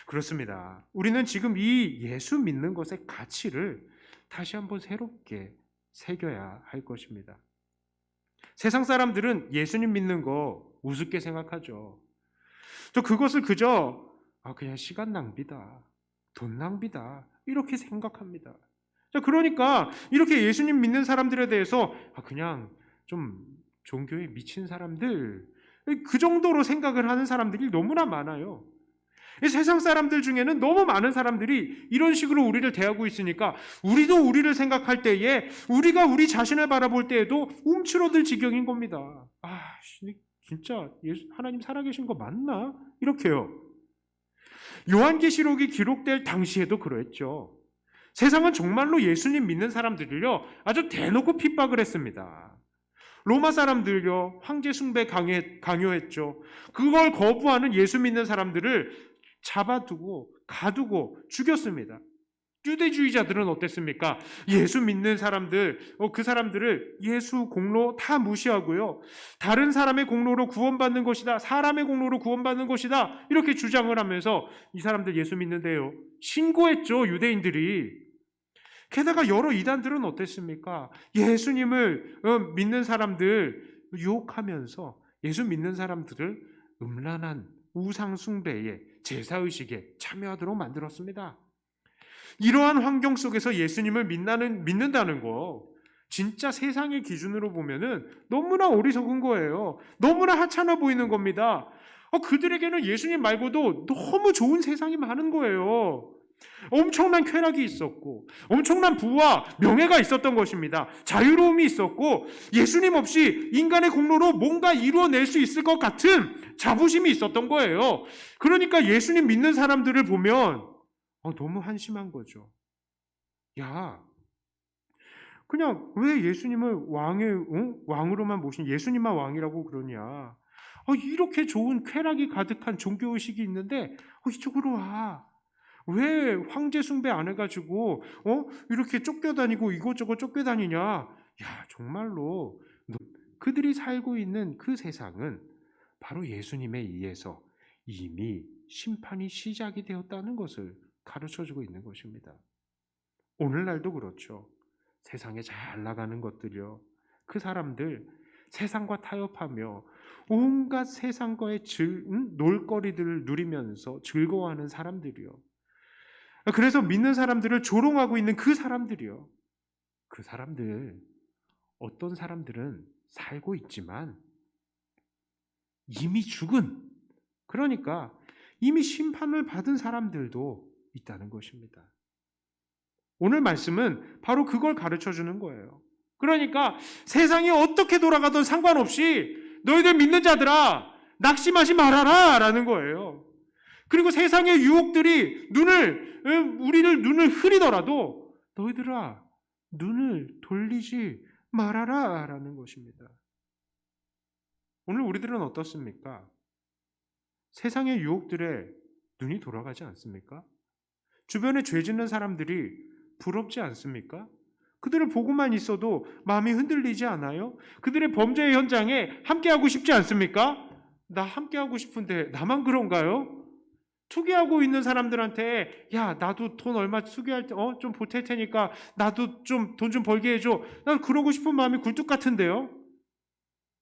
그렇습니다. 우리는 지금 이 예수 믿는 것의 가치를 다시 한번 새롭게 새겨야 할 것입니다. 세상 사람들은 예수님 믿는 거 우습게 생각하죠. 또 그것을 그저 그냥 시간 낭비다, 돈 낭비다 이렇게 생각합니다. 그러니까 이렇게 예수님 믿는 사람들에 대해서 그냥 좀 종교에 미친 사람들, 그 정도로 생각을 하는 사람들이 너무나 많아요. 세상 사람들 중에는 너무 많은 사람들이 이런 식으로 우리를 대하고 있으니까 우리도 우리를 생각할 때에 우리가 우리 자신을 바라볼 때에도 움츠러들 지경인 겁니다. 진짜 하나님 살아계신 거 맞나? 이렇게요. 요한계시록이 기록될 당시에도 그랬죠. 세상은 정말로 예수님 믿는 사람들을요, 아주 대놓고 핍박을 했습니다. 로마 사람들요, 황제 숭배 강요했죠. 그걸 거부하는 예수 믿는 사람들을 잡아두고 가두고 죽였습니다. 유대주의자들은 어땠습니까? 예수 믿는 사람들, 그 사람들을 예수 공로 다 무시하고요, 다른 사람의 공로로 구원받는 것이다, 사람의 공로로 구원받는 것이다 이렇게 주장을 하면서 이 사람들 예수 믿는데요 신고했죠, 유대인들이. 게다가 여러 이단들은 어땠습니까? 예수님을 믿는 사람들 유혹하면서 예수 믿는 사람들을 음란한 우상 숭배에, 제사의식에 참여하도록 만들었습니다. 이러한 환경 속에서 예수님을 믿는다는 거, 진짜 세상의 기준으로 보면은 너무나 어리석은 거예요. 너무나 하찮아 보이는 겁니다. 그들에게는 예수님 말고도 너무 좋은 세상이 많은 거예요. 엄청난 쾌락이 있었고 엄청난 부와 명예가 있었던 것입니다. 자유로움이 있었고 예수님 없이 인간의 공로로 뭔가 이루어낼 수 있을 것 같은 자부심이 있었던 거예요. 그러니까 예수님 믿는 사람들을 보면 너무 한심한 거죠. 야, 그냥 왜 예수님을 왕으로만 모신 예수님만 왕이라고 그러냐? 이렇게 좋은 쾌락이 가득한 종교의식이 있는데 이쪽으로 와. 왜 황제 숭배 안 해가지고 이렇게 쫓겨다니고 이것저것 쫓겨다니냐? 야, 정말로 그들이 살고 있는 그 세상은 바로 예수님에 의해서 이미 심판이 시작이 되었다는 것을 가르쳐주고 있는 것입니다. 오늘날도 그렇죠. 세상에 잘 나가는 것들이요, 그 사람들 세상과 타협하며 온갖 세상과의 놀거리들을 누리면서 즐거워하는 사람들이요, 그래서 믿는 사람들을 조롱하고 있는 그 사람들이요, 그 사람들, 어떤 사람들은 살고 있지만 이미 죽은, 그러니까 이미 심판을 받은 사람들도 있다는 것입니다. 오늘 말씀은 바로 그걸 가르쳐주는 거예요. 그러니까 세상이 어떻게 돌아가든 상관없이 너희들 믿는 자들아, 낙심하지 말아라 라는 거예요. 그리고 세상의 유혹들이 우리를 눈을 흐리더라도 너희들아, 눈을 돌리지 말아라 라는 것입니다. 오늘 우리들은 어떻습니까? 세상의 유혹들에 눈이 돌아가지 않습니까? 주변에 죄 짓는 사람들이 부럽지 않습니까? 그들을 보고만 있어도 마음이 흔들리지 않아요? 그들의 범죄의 현장에 함께하고 싶지 않습니까? 나 함께하고 싶은데 나만 그런가요? 투기하고 있는 사람들한테 야 나도 돈 얼마 투기할 때 좀 보탤 테니까 나도 좀 돈 좀 벌게 해줘. 난 그러고 싶은 마음이 굴뚝 같은데요.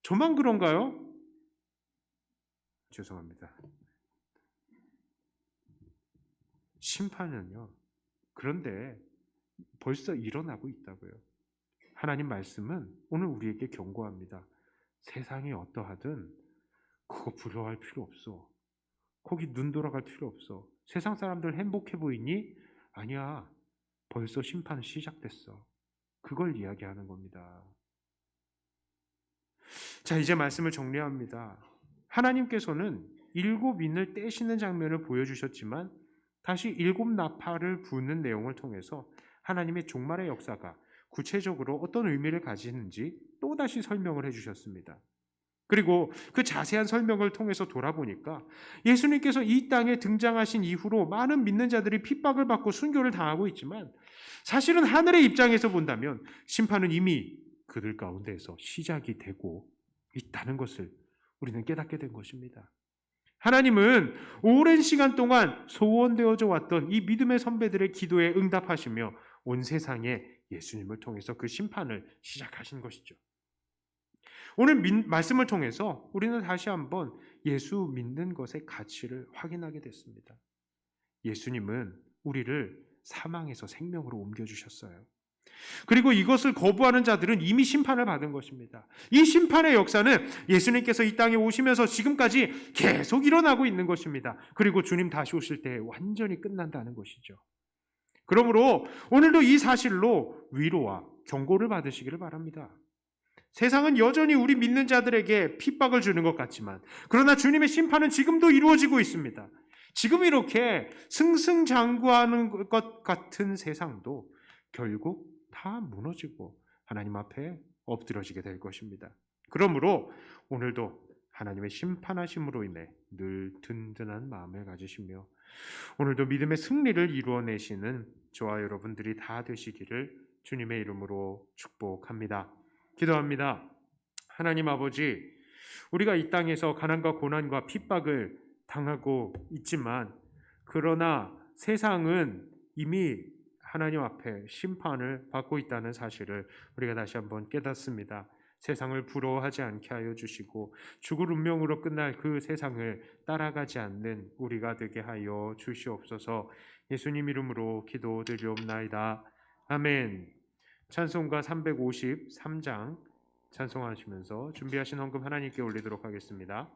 저만 그런가요? 죄송합니다. 심판은요. 그런데 벌써 일어나고 있다고요. 하나님 말씀은 오늘 우리에게 경고합니다. 세상이 어떠하든 그거 부러워할 필요 없어. 거기 눈 돌아갈 필요 없어. 세상 사람들 행복해 보이니? 아니야. 벌써 심판 시작됐어. 그걸 이야기하는 겁니다. 자, 이제 말씀을 정리합니다. 하나님께서는 7 인을 떼시는 장면을 보여주셨지만 다시 7 나팔을 부는 내용을 통해서 하나님의 종말의 역사가 구체적으로 어떤 의미를 가지는지 또다시 설명을 해주셨습니다. 그리고 그 자세한 설명을 통해서 돌아보니까 예수님께서 이 땅에 등장하신 이후로 많은 믿는 자들이 핍박을 받고 순교를 당하고 있지만 사실은 하늘의 입장에서 본다면 심판은 이미 그들 가운데에서 시작이 되고 있다는 것을 우리는 깨닫게 된 것입니다. 하나님은 오랜 시간 동안 소원되어져 왔던 이 믿음의 선배들의 기도에 응답하시며 온 세상에 예수님을 통해서 그 심판을 시작하신 것이죠. 오늘 말씀을 통해서 우리는 다시 한번 예수 믿는 것의 가치를 확인하게 됐습니다. 예수님은 우리를 사망에서 생명으로 옮겨주셨어요. 그리고 이것을 거부하는 자들은 이미 심판을 받은 것입니다. 이 심판의 역사는 예수님께서 이 땅에 오시면서 지금까지 계속 일어나고 있는 것입니다. 그리고 주님 다시 오실 때 완전히 끝난다는 것이죠. 그러므로 오늘도 이 사실로 위로와 경고를 받으시기를 바랍니다. 세상은 여전히 우리 믿는 자들에게 핍박을 주는 것 같지만 그러나 주님의 심판은 지금도 이루어지고 있습니다. 지금 이렇게 승승장구하는 것 같은 세상도 결국 다 무너지고 하나님 앞에 엎드려지게 될 것입니다. 그러므로 오늘도 하나님의 심판하심으로 인해 늘 든든한 마음을 가지시며 오늘도 믿음의 승리를 이루어내시는 저와 여러분들이 다 되시기를 주님의 이름으로 축복합니다. 기도합니다. 하나님 아버지, 우리가 이 땅에서 가난과 고난과 핍박을 당하고 있지만 그러나 세상은 이미 하나님 앞에 심판을 받고 있다는 사실을 우리가 다시 한번 깨닫습니다. 세상을 부러워하지 않게 하여 주시고 죽을 운명으로 끝날 그 세상을 따라가지 않는 우리가 되게 하여 주시옵소서. 예수님 이름으로 기도드리옵나이다. 아멘. 찬송가 353장 찬송하시면서 준비하신 헌금 하나님께 올리도록 하겠습니다.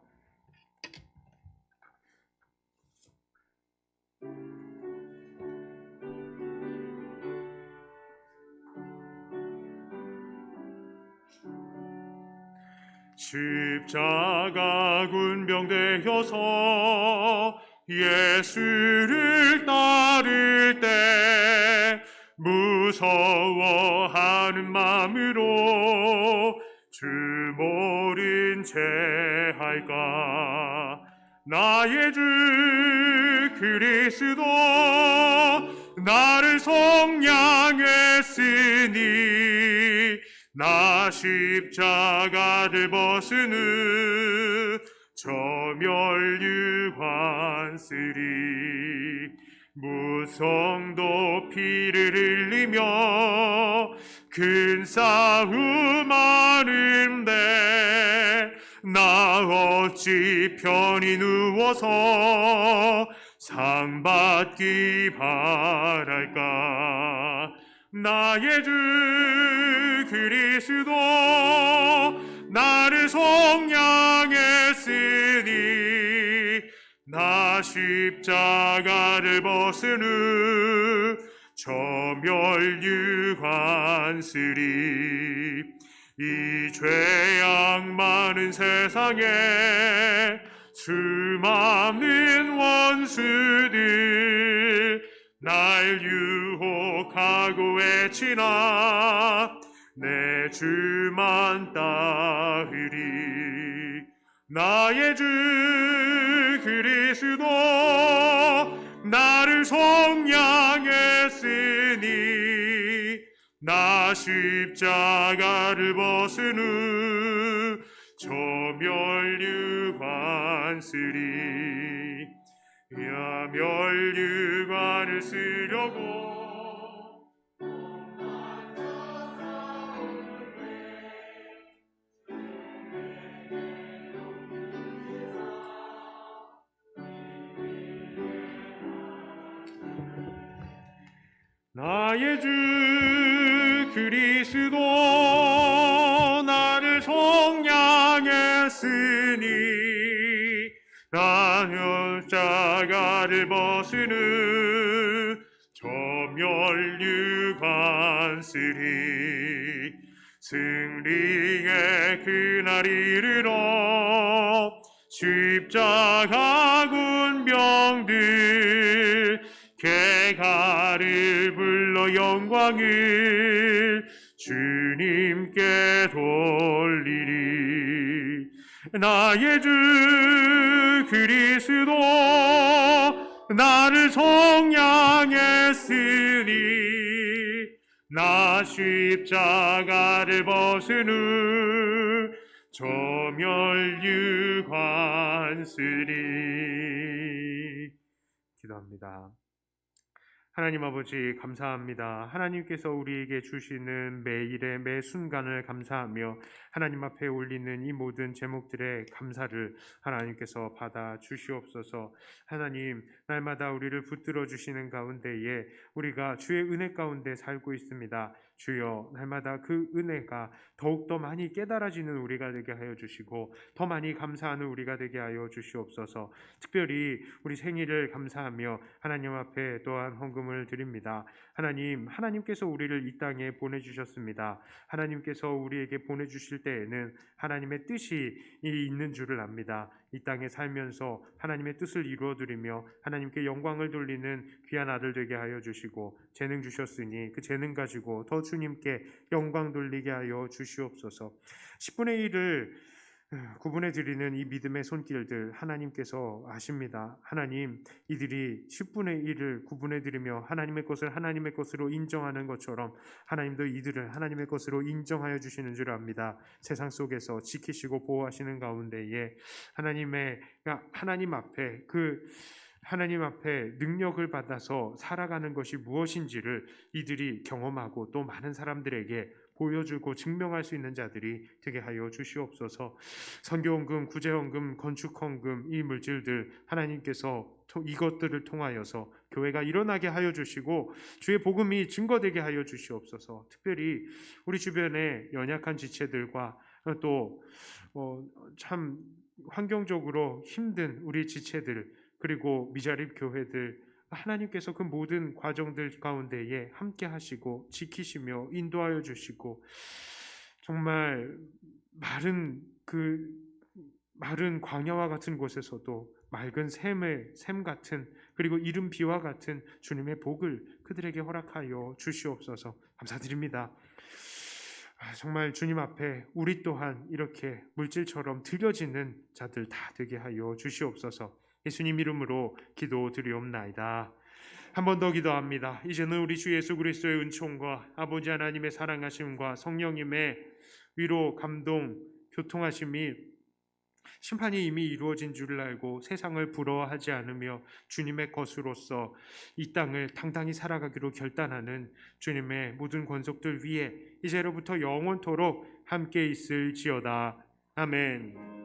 십자가 군병되어서 예수를 따를 때 무서워하는 마음으로 주 모른 채 할까. 나의 주 그리스도 나를 속량했으니 나 십자가를 벗은 후 저멸유관 쓰리. 무성도 피를 흘리며 큰 싸움 하는데 나 어찌 편히 누워서 상 받기 바랄까. 나의 주 그리스도 나를 속량했으니 나 십자가를 벗은 후 저멸유관 쓰리. 이 죄악 많은 세상에 수많은 원수들 날 유혹하고 외치나 내 주만 따르리. 나의 주 그리스도 나를 속량했으니 나 십자가를 벗은 후 저 면류관 쓰리 야 면류관을 쓰려고 나의 주 그리스도 나를 속량했으니 나 십자가를 벗은 후 저 면류관 쓰리 승리의 그날 이르러 십자가 군병들 개가를 불러 영광을 주님께 돌리리 나의 주 그리스도 나를 속량했으니 나 십자가를 벗은 후 저 면류관 쓰리 기도합니다. 하나님 아버지 감사합니다. 하나님께서 우리에게 주시는 매일의 매 순간을 감사하며 하나님 앞에 올리는 이 모든 제목들의 감사를 하나님께서 받아 주시옵소서. 하나님 날마다 우리를 붙들어 주시는 가운데에 우리가 주의 은혜 가운데 살고 있습니다. 주여 날마다 그 은혜가 더욱더 많이 깨달아지는 우리가 되게 하여 주시고 더 많이 감사하는 우리가 되게 하여 주시옵소서. 특별히 우리 생일을 감사하며 하나님 앞에 또한 헌금을 드립니다. 하나님께서 우리를 이 땅에 보내주셨습니다. 하나님께서 우리에게 보내주실 때에는 하나님의 뜻이 있는 줄을 압니다. 이 땅에 살면서 하나님의 뜻을 이루어드리며 하나님께 영광을 돌리는 귀한 아들 되게 하여 주시고 재능 주셨으니 그 재능 가지고 더 주님께 영광 돌리게 하여 주시옵소서. 10분의 1을 구분해 드리는 이 믿음의 손길들 하나님께서 아십니다. 하나님 이들이 10분의 1을 구분해 드리며 하나님의 것을 하나님의 것으로 인정하는 것처럼 하나님도 이들을 하나님의 것으로 인정하여 주시는 줄 압니다. 세상 속에서 지키시고 보호하시는 가운데에 하나님 앞에 능력을 받아서 살아가는 것이 무엇인지를 이들이 경험하고 또 많은 사람들에게 보여주고 증명할 수 있는 자들이 되게 하여 주시옵소서. 선교헌금, 구제헌금, 건축헌금 이 물질들 하나님께서 이것들을 통하여서 교회가 일어나게 하여 주시고 주의 복음이 증거되게 하여 주시옵소서. 특별히 우리 주변의 연약한 지체들과 또 참 환경적으로 힘든 우리 지체들 그리고 미자립 교회들 하나님께서 그 모든 과정들 가운데에 함께 하시고 지키시며 인도하여 주시고 정말 마른 광야와 같은 곳에서도 맑은 샘 같은 그리고 이른 비와 같은 주님의 복을 그들에게 허락하여 주시옵소서. 감사드립니다. 정말 주님 앞에 우리 또한 이렇게 물질처럼 드려지는 자들 다 되게 하여 주시옵소서. 예수님 이름으로 기도드리옵나이다. 한 번 더 기도합니다. 이제는 우리 주 예수 그리스도의 은총과 아버지 하나님의 사랑하심과 성령님의 위로 감동 교통하심이 심판이 이미 이루어진 줄을 알고 세상을 부러워하지 않으며 주님의 것으로서 이 땅을 당당히 살아가기로 결단하는 주님의 모든 권속들 위에 이제로부터 영원토록 함께 있을지어다. 아멘.